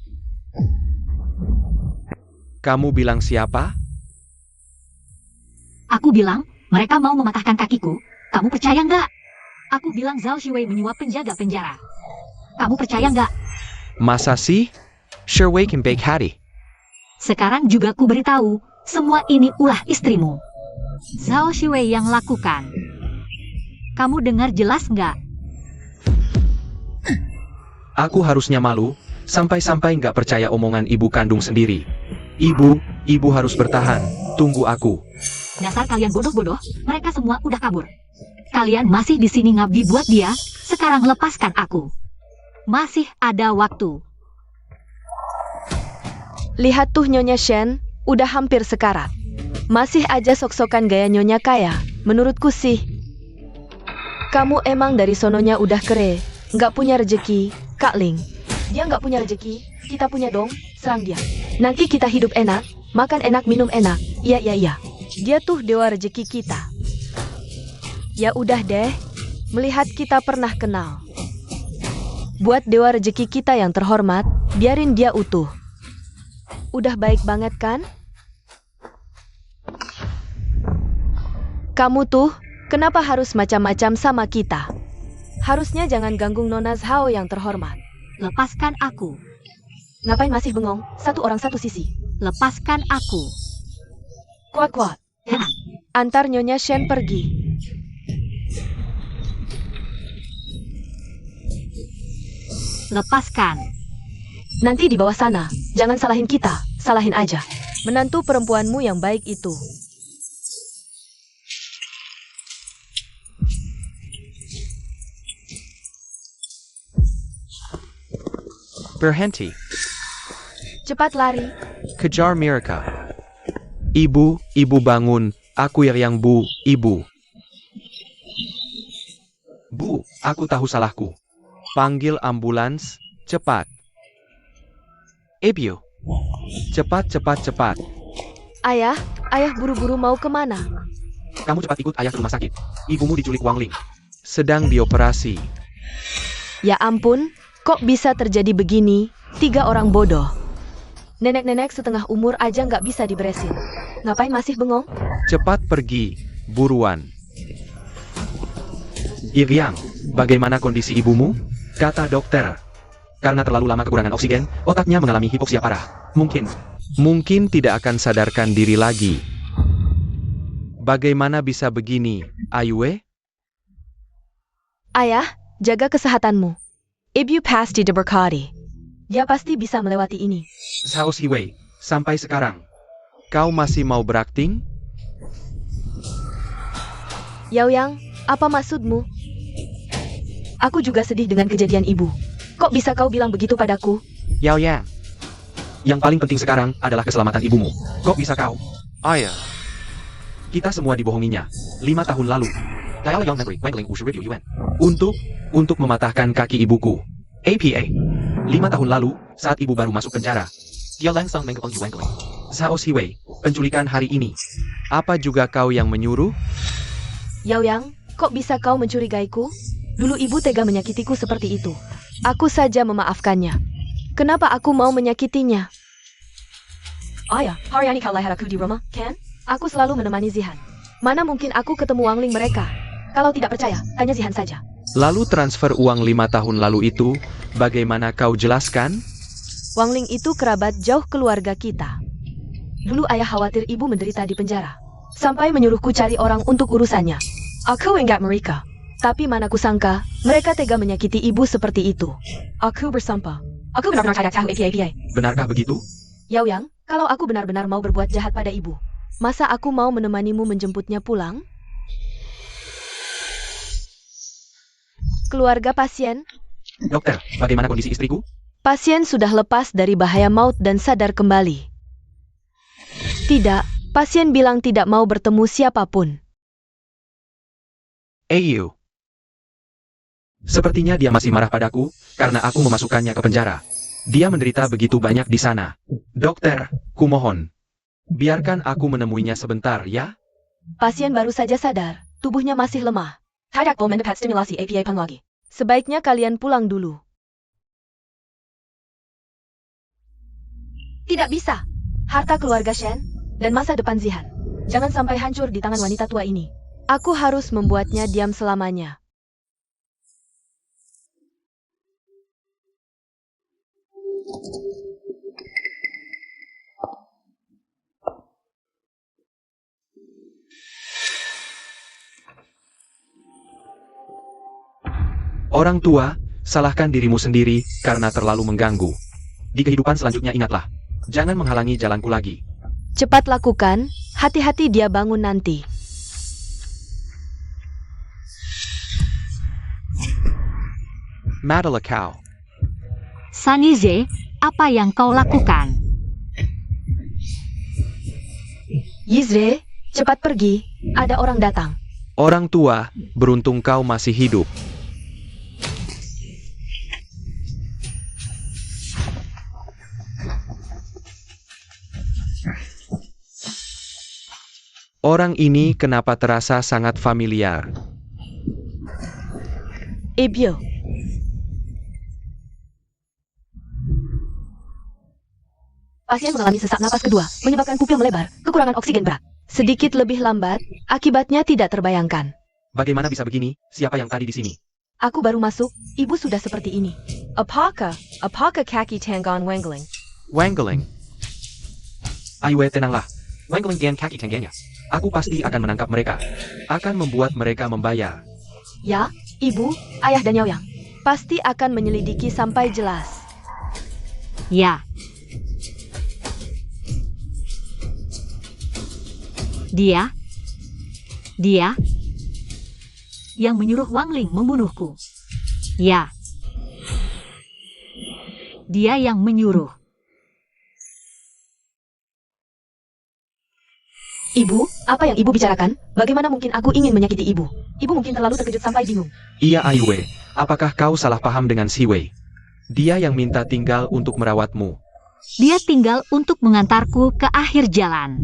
Kamu bilang siapa? Aku bilang, mereka mau mematahkan kakiku. Kamu percaya nggak? Aku bilang Zhao Shiwei menyuap penjaga penjara. Kamu percaya nggak? Masa sih? Sherway can bake hati. Sekarang juga ku beritahu, semua ini ulah istrimu. Zhao Shiwei yang lakukan. Kamu dengar jelas nggak? Aku harusnya malu, sampai-sampai nggak percaya omongan ibu kandung sendiri. Ibu harus bertahan. Tunggu aku. Dasar kalian bodoh-bodoh, mereka semua udah kabur. Kalian masih di sini ngabdi buat dia, sekarang lepaskan aku. Masih ada waktu. Lihat tuh Nyonya Shen, udah hampir sekarat. Masih aja sok-sokan gaya Nyonya kaya, menurutku sih. Kamu emang dari sononya udah kere, nggak punya rejeki, Kak Ling. Dia nggak punya rejeki, kita punya dong, serang dia. Nanti kita hidup enak, makan enak, minum enak, iya. Dia tuh dewa rejeki kita. Ya udah deh, melihat kita pernah kenal. Buat dewa rejeki kita yang terhormat, biarin dia utuh. Udah baik banget kan? Kamu tuh, kenapa harus macam-macam sama kita? Harusnya jangan ganggu Nona Zhao yang terhormat. Lepaskan aku. Ngapain masih bengong? Satu orang satu sisi. Lepaskan aku. Kuat-kuat. Antar Nyonya Shen pergi. Lepaskan. Nanti di bawah sana, jangan salahin kita, salahin aja. Menantu perempuanmu yang baik itu. Berhenti. Cepat lari. Kejar mereka. Ibu, ibu bangun. Aku yang bu, ibu. Bu, aku tahu salahku. Panggil ambulans, cepat. Ibu. Cepat, cepat, cepat. Ayah buru-buru mau kemana? Kamu cepat ikut ayah ke rumah sakit. Ibumu diculik Wang Ling. Sedang dioperasi. Ya ampun, kok bisa terjadi begini? 3 orang bodoh. Nenek-nenek setengah umur aja nggak bisa diberesin. Ngapain masih bengong? Cepat pergi, buruan. Iriang, bagaimana kondisi ibumu? Kata dokter. Karena terlalu lama kekurangan oksigen, otaknya mengalami hipoksia parah. Mungkin tidak akan sadarkan diri lagi. Bagaimana bisa begini, Ayue? Ayah, jaga kesehatanmu. Ibu pasti diberkati. Dia pasti bisa melewati ini. Zhao Xiwei, sampai sekarang. Kau masih mau berakting? Yaoyang, apa maksudmu? Aku juga sedih dengan kejadian ibu. Kok bisa kau bilang begitu padaku? Yao Yang. Yang paling penting sekarang adalah keselamatan ibumu. Kok bisa kau? Ayah. Kita semua dibohonginya. 5 tahun lalu. Untuk mematahkan kaki ibuku. APA. 5 tahun lalu, saat ibu baru masuk penjara. Zhao Xiwei, penculikan hari ini. Apa juga kau yang menyuruh? Yaoyang, kok bisa kau mencurigaiku? Dulu ibu tega menyakitiku seperti itu. Aku saja memaafkannya. Kenapa aku mau menyakitinya? Ayah, hari ini kau lihat aku di rumah, kan? Aku selalu menemani Zihan. Mana mungkin aku ketemu Wang Ling mereka? Kalau tidak percaya, tanya Zihan saja. Lalu transfer uang 5 tahun lalu itu, bagaimana kau jelaskan? Wang Ling itu kerabat jauh keluarga kita. Dulu ayah khawatir ibu menderita di penjara. Sampai menyuruhku cari orang untuk urusannya. Aku enggak mereka. Tapi mana kusangka, mereka tega menyakiti ibu seperti itu. Aku bersumpah. Aku benar-benar tidak tahu APA. Benarkah begitu? Yaoyang, kalau aku benar-benar mau berbuat jahat pada ibu, masa aku mau menemanimu menjemputnya pulang? Keluarga pasien? Dokter, bagaimana kondisi istriku? Pasien sudah lepas dari bahaya maut dan sadar kembali. Tidak, pasien bilang tidak mau bertemu siapapun. Ayu. Sepertinya dia masih marah padaku, karena aku memasukkannya ke penjara. Dia menderita begitu banyak di sana. Dokter, kumohon. Biarkan aku menemuinya sebentar, ya? Pasien baru saja sadar, tubuhnya masih lemah. Tidak mau mendapat stimulasi APA lagi. Sebaiknya kalian pulang dulu. Tidak bisa. Harta keluarga Shen dan masa depan Zihan. Jangan sampai hancur di tangan wanita tua ini. Aku harus membuatnya diam selamanya. Orang tua, salahkan dirimu sendiri karena terlalu mengganggu. Di kehidupan selanjutnya ingatlah, jangan menghalangi jalanku lagi. Cepat lakukan, hati-hati dia bangun nanti. Madalakau. Sanize, apa yang kau lakukan? Yizre, cepat pergi, ada orang datang. Orang tua, beruntung kau masih hidup. Orang ini kenapa terasa sangat familiar? Ebyo. Pasien mengalami sesak napas kedua, menyebabkan pupil melebar, kekurangan oksigen berat. Sedikit lebih lambat, akibatnya tidak terbayangkan. Bagaimana bisa begini? Siapa yang tadi di sini? Aku baru masuk, ibu sudah seperti ini. Apakah kaki Tanggon Wangling? Wangling. Ayue, tenanglah. Wangling dan kaki tangganya. Aku pasti akan menangkap mereka. Akan membuat mereka membayar. Ya, ibu, ayah dan Yaoyang. Pasti akan menyelidiki sampai jelas. Ya. Dia yang menyuruh Wang Ling membunuhku. Ya. Dia yang menyuruh. Ibu, apa yang ibu bicarakan? Bagaimana mungkin aku ingin menyakiti ibu? Ibu mungkin terlalu terkejut sampai bingung. Iya Ai Wei, apakah kau salah paham dengan Si Wei? Dia yang minta tinggal untuk merawatmu. Dia tinggal untuk mengantarku ke akhir jalan.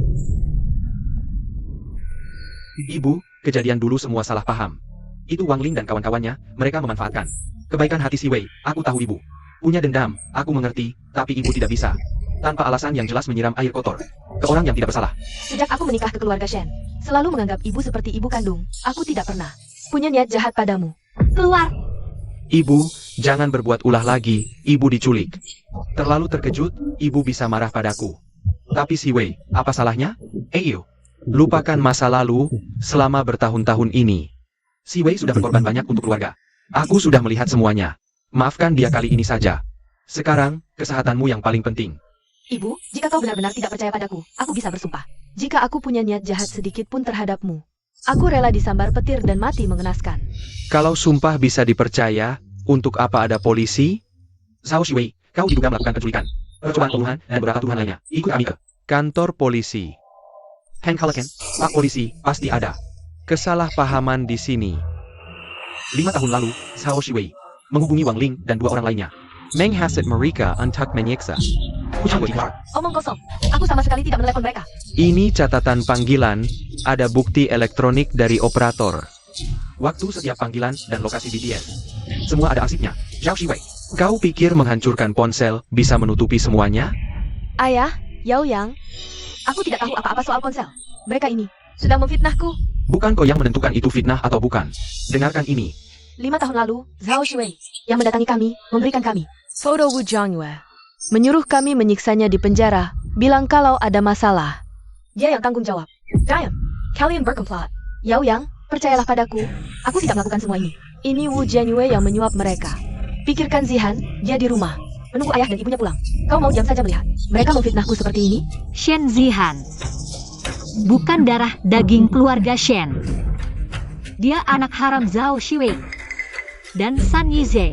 Ibu, kejadian dulu semua salah paham. Itu Wang Ling dan kawan-kawannya, mereka memanfaatkan kebaikan hati Si Wei. Aku tahu ibu punya dendam, aku mengerti, tapi ibu tidak bisa tanpa alasan yang jelas menyiram air kotor ke orang yang tidak bersalah. Sejak aku menikah ke keluarga Shen, selalu menganggap ibu seperti ibu kandung. Aku tidak pernah punya niat jahat padamu. Keluar. Ibu, jangan berbuat ulah lagi, ibu diculik. Terlalu terkejut, ibu bisa marah padaku. Tapi Si Wei, apa salahnya? Eyo, lupakan masa lalu, selama bertahun-tahun ini. Si Wei sudah berkorban banyak untuk keluarga. Aku sudah melihat semuanya. Maafkan dia kali ini saja. Sekarang, kesehatanmu yang paling penting. Ibu, jika kau benar-benar tidak percaya padaku, aku bisa bersumpah. Jika aku punya niat jahat sedikit pun terhadapmu, aku rela disambar petir dan mati mengenaskan. Kalau sumpah bisa dipercaya, untuk apa ada polisi? Zhao Shiwei, kau diduga melakukan penculikan, percobaan pembunuhan, dan beberapa tuduhan lainnya. Ikut kami ke kantor polisi. Heng Halaken, Pak Polisi, pasti ada kesalahpahaman di sini. 5 tahun lalu, Zhao Shiwei menghubungi Wang Ling dan 2 orang lainnya. Menghasut mereka untuk menyiksa. Omong kosong, aku sama sekali tidak menelepon mereka. Ini catatan panggilan, ada bukti elektronik dari operator. Waktu setiap panggilan dan lokasi BTS. Semua ada arsipnya. Zhao Shiwei, kau pikir menghancurkan ponsel bisa menutupi semuanya? Ayah, Yao Yang, aku tidak tahu apa-apa soal ponsel. Mereka ini sedang memfitnahku. Bukan kau yang menentukan itu fitnah atau bukan. Dengarkan ini. 5 tahun lalu, Zhao Shiwei yang mendatangi kami, memberikan kami foto Wu Zhongyue. Menyuruh kami menyiksanya di penjara, bilang kalau ada masalah. Dia yang tanggung jawab. Diam, kalian berkomplot. Yao Yang, percayalah padaku, aku tidak melakukan semua ini. Ini Wu Zhongyue yang menyuap mereka. Pikirkan Zihan, dia di rumah, menunggu ayah dan ibunya pulang. Kau mau diam saja melihat mereka memfitnahku seperti ini? Shen Zihan. Bukan darah daging keluarga Shen. Dia anak haram Zhao Shiwei dan San Yize.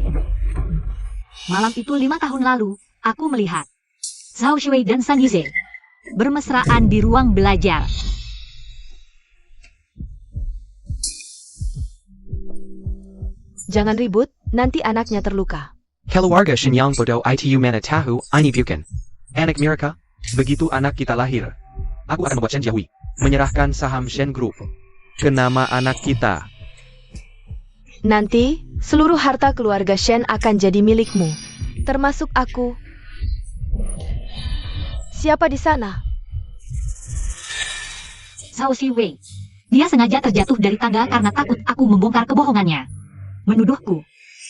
Malam itu 5 tahun lalu, aku melihat Zhao Shiwei dan San Yize bermesraan di ruang belajar. Jangan ribut, nanti anaknya terluka. Keluarga Shenyang Bodo itu mana tahu ini bukan Anak Mirka, begitu anak kita lahir, aku akan membuat Shen Jiahui menyerahkan saham Shen Group ke nama anak kita. Nanti, seluruh harta keluarga Shen akan jadi milikmu, termasuk aku. Siapa di sana? Zhao Shiwei. Dia sengaja terjatuh dari tangga karena takut aku membongkar kebohongannya. Menuduhku.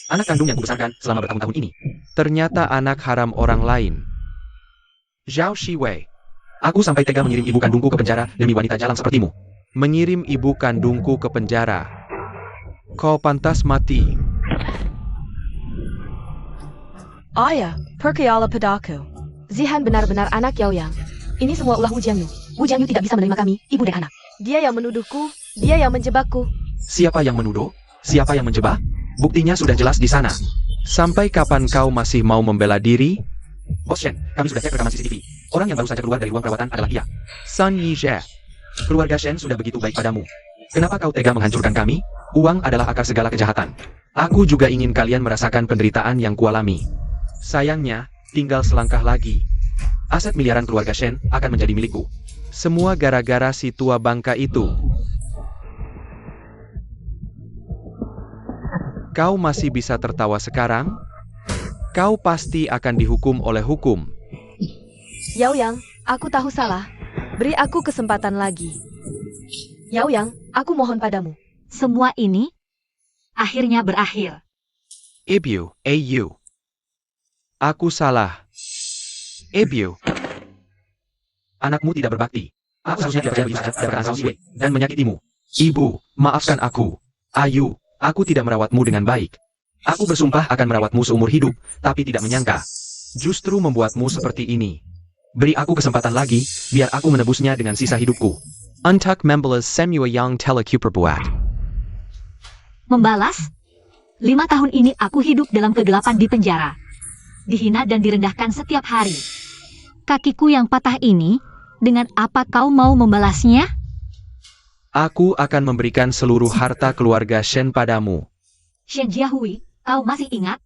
Anak kandung yang kubesarkan selama bertahun-tahun ini. Ternyata anak haram orang lain. Zhao Shiwei. Aku sampai tega mengirim ibu kandungku ke penjara demi wanita jalan sepertimu. Mengirim ibu kandungku ke penjara. Kau pantas mati. Ayah, percayalah padaku. Zihan benar-benar anak Yao Yang. Ini semua ulah Wu Jiangyu. Wu Jiangyu tidak bisa menerima kami, ibu dan anak. Dia yang menuduhku, dia yang menjebakku. Siapa yang menuduh? Siapa yang menjebak? Buktinya sudah jelas di sana. Sampai kapan kau masih mau membela diri? Bos Shen, kami sudah cek rekaman CCTV. Orang yang baru saja keluar dari ruang perawatan adalah dia. San Yizhe. Keluarga Shen sudah begitu baik padamu. Kenapa kau tega menghancurkan kami? Uang adalah akar segala kejahatan. Aku juga ingin kalian merasakan penderitaan yang kualami. Sayangnya, tinggal selangkah lagi. Aset miliaran keluarga Shen akan menjadi milikku. Semua gara-gara si tua bangka itu. Kau masih bisa tertawa sekarang? Kau pasti akan dihukum oleh hukum. Yao Yang, aku tahu salah. Beri aku kesempatan lagi. Yao Yang, aku mohon padamu. Semua ini akhirnya berakhir. Ibu, Ayu. Aku salah. Ibu. Anakmu tidak berbakti. Aku seharusnya tidak percaya begitu saja daripada Zhao Shiwei dan menyakitimu. Ibu, maafkan aku. Ayu, aku tidak merawatmu dengan baik. Aku bersumpah akan merawatmu seumur hidup, tapi tidak menyangka. justru membuatmu seperti ini. Beri aku kesempatan lagi, biar aku menebusnya dengan sisa hidupku. Untuk membalas semua yang telah kuperbuat. Membalas? 5 tahun ini aku hidup dalam kegelapan di penjara. Dihina dan direndahkan setiap hari. Kakiku yang patah ini, dengan apa kau mau membalasnya? Aku akan memberikan seluruh harta keluarga Shen padamu. Shen Jiahui, kau masih ingat?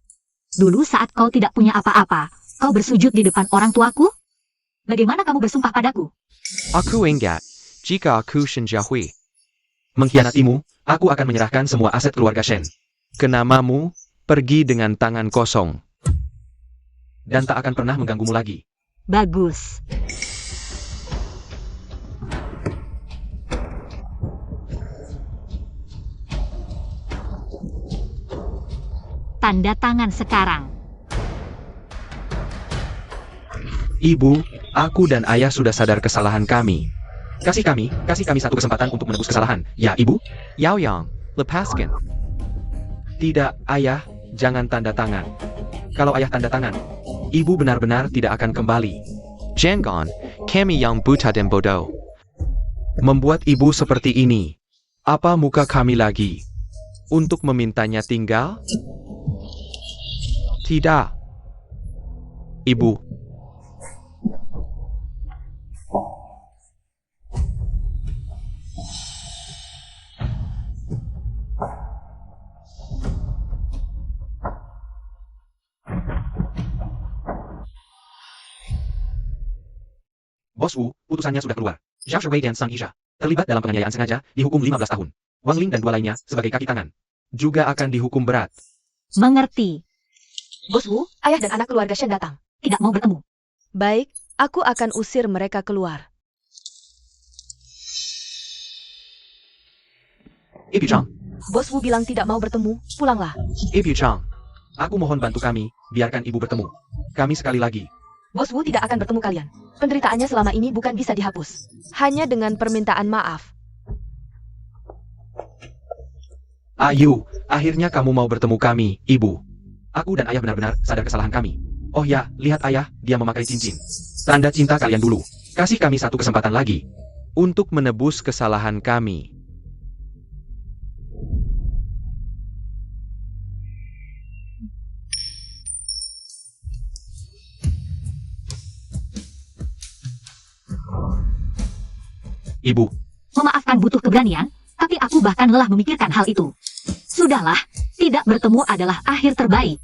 Dulu saat kau tidak punya apa-apa, kau bersujud di depan orang tuaku? Bagaimana kamu bersumpah padaku? Aku ingat, jika aku Shen Jiahui. Mengkhianatimu, aku akan menyerahkan semua aset keluarga Shen. Kenamamu, pergi dengan tangan kosong. Dan tak akan pernah mengganggumu lagi. Bagus. Tanda tangan sekarang. Ibu, aku dan ayah sudah sadar kesalahan kami. Kasih kami satu kesempatan untuk menebus kesalahan. Ya, Ibu? Yao Yang, lepaskan. Tidak, ayah, jangan tanda tangan. Kalau ayah tanda tangan, Ibu benar-benar tidak akan kembali. Jangan, kami yang buta dan bodoh. Membuat Ibu seperti ini. Apa muka kami lagi? Untuk memintanya tinggal? Tidak. Ibu. Bos Wu, putusannya sudah keluar. Zhao Shuwei dan Sang Isha terlibat dalam penganiayaan sengaja, dihukum 15 tahun. Wang Ling dan 2 lainnya sebagai kaki tangan juga akan dihukum berat. Mengerti. Bos Wu, ayah dan anak keluarga Shen datang. Tidak mau bertemu. Baik, aku akan usir mereka keluar. Ibu Chang, Bos Wu bilang tidak mau bertemu, pulanglah. Ibu Chang, aku mohon bantu kami, biarkan Ibu bertemu. Kami sekali lagi. Bos Wu tidak akan bertemu kalian. Penderitaannya selama ini bukan bisa dihapus. Hanya dengan permintaan maaf. Ayu, akhirnya kamu mau bertemu kami, Ibu. Aku dan ayah benar-benar sadar kesalahan kami. Oh ya, lihat ayah, dia memakai cincin. Tanda cinta kalian dulu. Kasih kami satu kesempatan lagi. Untuk menebus kesalahan kami. Ibu. Memaafkan butuh keberanian, tapi aku bahkan lelah memikirkan hal itu. Sudahlah, tidak bertemu adalah akhir terbaik.